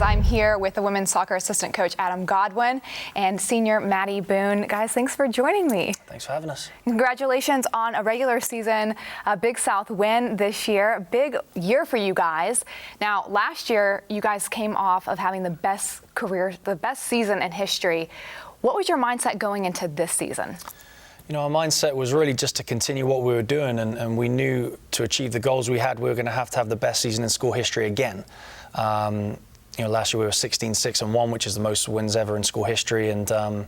I'm here with the women's soccer assistant coach, Adam Godwin, and senior Maddie Boone. Guys, thanks for joining me. Thanks for having us. Congratulations on a regular season Big South win this year. Big year for you guys. Now, last year, you guys came off of having the best season in history. What was your mindset going into this season? You know, our mindset was really just to continue what we were doing, and we knew to achieve the goals we had, we were going to have the best season in school history again. You know, last year we were 16-6-1, which is the most wins ever in school history, and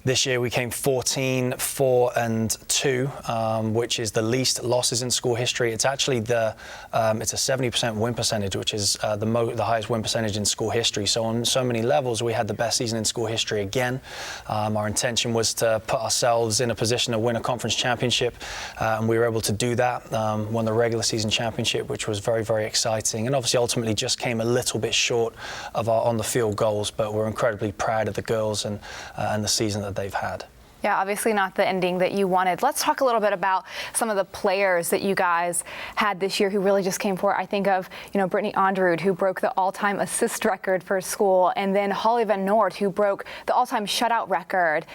this year we came 14-4-2, which is the least losses in school history. It's actually it's a 70% win percentage, which is the highest win percentage in school history. So on so many levels, we had the best season in school history again. Our intention was to put ourselves in a position to win a conference championship, and we were able to do that. Won the regular season championship, which was very, very exciting, and obviously ultimately just came a little bit short of our on-the-field goals. But we're incredibly proud of the girls and the season that they've had. Yeah, obviously not the ending that you wanted. Let's talk a little bit about some of the players that you guys had this year who really just came forward. I think of, you know, Brittany Onderud, who broke the all-time assist record for school, and then Holly Van Noort, who broke the all-time shutout record.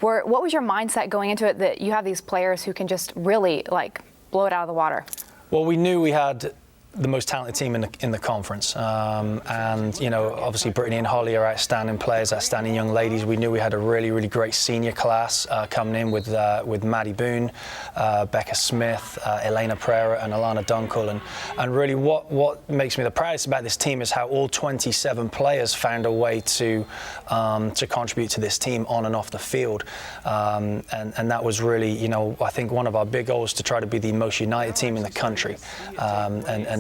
What was your mindset going into it that you have these players who can just really, like, blow it out of the water? Well, we knew we had the most talented team in the conference, and you know, obviously Brittany and Holly are outstanding players, outstanding young ladies. We knew we had a really, really great senior class coming in with Maddie Boone, Becca Smith, Elena Pereira, and Alana Dunkel, and really what makes me the proudest about this team is how all 27 players found a way to contribute to this team on and off the field, and that was really, you know, I think one of our big goals to try to be the most united team in the country,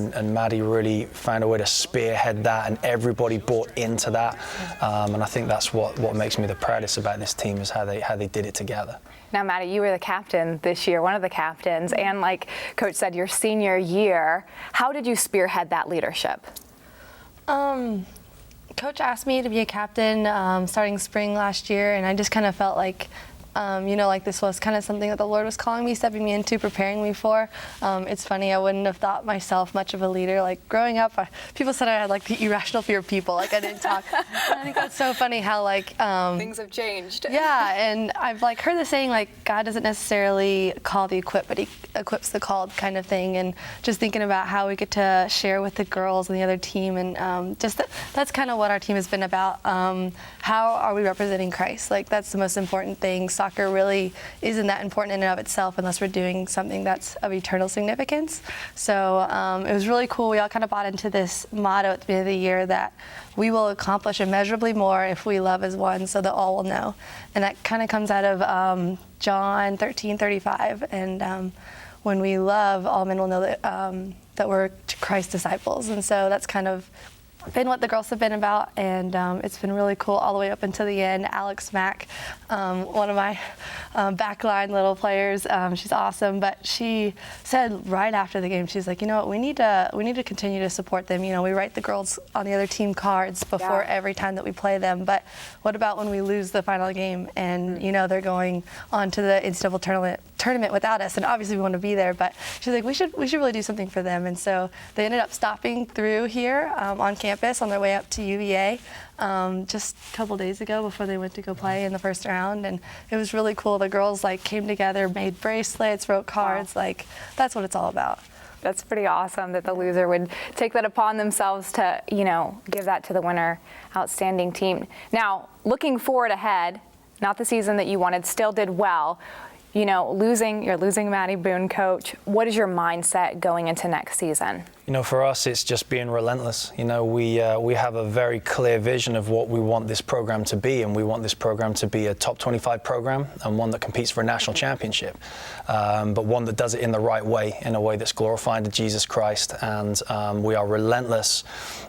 and Maddie really found a way to spearhead that, and everybody bought into that, and I think that's what makes me the proudest about this team is how they did it together. Now, Maddie, you were the captain this year, one of the captains, and like Coach said, your senior year. How did you spearhead that leadership? Coach asked me to be a captain starting spring last year, and I just kind of felt like you know, like this was kind of something that the Lord was calling me, stepping me into, preparing me for. It's funny, I wouldn't have thought myself much of a leader. Like growing up, people said I had like the irrational fear of people, like I didn't talk. And I think that's so funny how like things have changed. Yeah, and I've like heard the saying like God doesn't necessarily call the equipped, but He equips the called kind of thing. And just thinking about how we get to share with the girls and the other team, and that's kind of what our team has been about. How are we representing Christ? Like that's the most important thing. Soccer really isn't that important in and of itself unless we're doing something that's of eternal significance. So it was really cool. We all kind of bought into this motto at the end of the year that we will accomplish immeasurably more if we love as one, so that all will know. And that kind of comes out of John 13:35. And when we love, all men will know that we're Christ's disciples. And so that's kind of been what the girls have been about, and it's been really cool all the way up until the end. Alex Mack, one of my backline little players, she's awesome, but she said right after the game, she's like, you know what, we need to continue to support them. You know, we write the girls on the other team cards before every time that we play them, but what about when we lose the final game and, you know, they're going on to the NCAA tournament without us, and obviously we want to be there, but she's like, we should really do something for them. And so they ended up stopping through here on campus on their way up to UVA just a couple days ago before they went to go play in the first round, and it was really cool. The girls like came together, made bracelets, wrote cards. Like that's what it's all about. That's pretty awesome that the loser would take that upon themselves to, you know, give that to the winner. Outstanding team. Now, looking forward ahead, not the season that you wanted, still did well. You know, you're losing Maddie Boone, Coach. What is your mindset going into next season? You know, for us, it's just being relentless. You know, we have a very clear vision of what we want this program to be, and we want this program to be a top 25 program and one that competes for a national championship, but one that does it in the right way, in a way that's glorifying to Jesus Christ. And we are relentless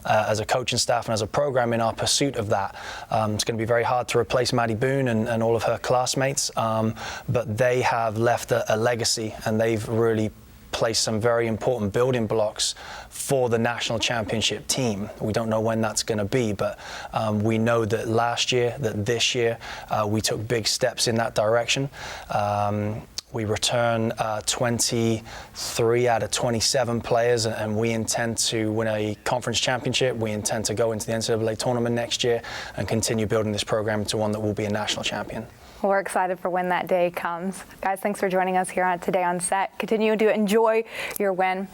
as a coaching staff and as a program in our pursuit of that. It's going to be very hard to replace Maddie Boone and all of her classmates, but they have left a legacy, and they've really place some very important building blocks for the national championship team. We don't know when that's going to be, but we know that last year, that this year, we took big steps in that direction. We return 23 out of 27 players, and we intend to win a conference championship. We intend to go into the NCAA tournament next year and continue building this program into one that will be a national champion. We're excited for when that day comes. Guys, thanks for joining us here today on Set. Continue to enjoy your win.